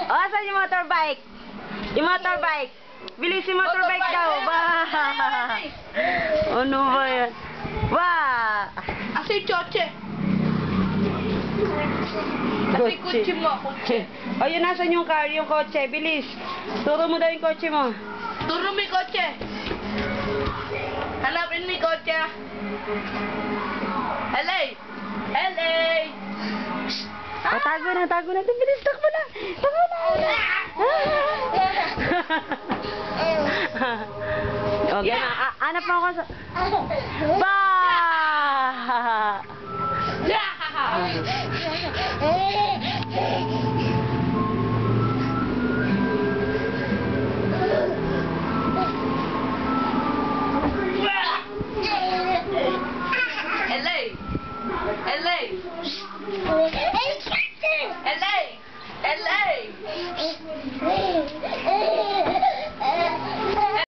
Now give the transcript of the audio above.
Oh, saan yung motorbike? Yung motorbike. Bilis yung motorbike daw. Ba. Ano ba yan? Ba. Asa yung kotse? Asa yung kotse mo? Kotse. O, yun, nasan yung car, yung kotse? Bilis. Turo mo daw yung kotse mo. Turo mo yung kotse. Hanapin mo yung kotse. LA! LA! O, tago na, tago na. Bilis, takbo na. Takbo na. O, gano'n. Hanap mo ako sa... Ba! Yeah!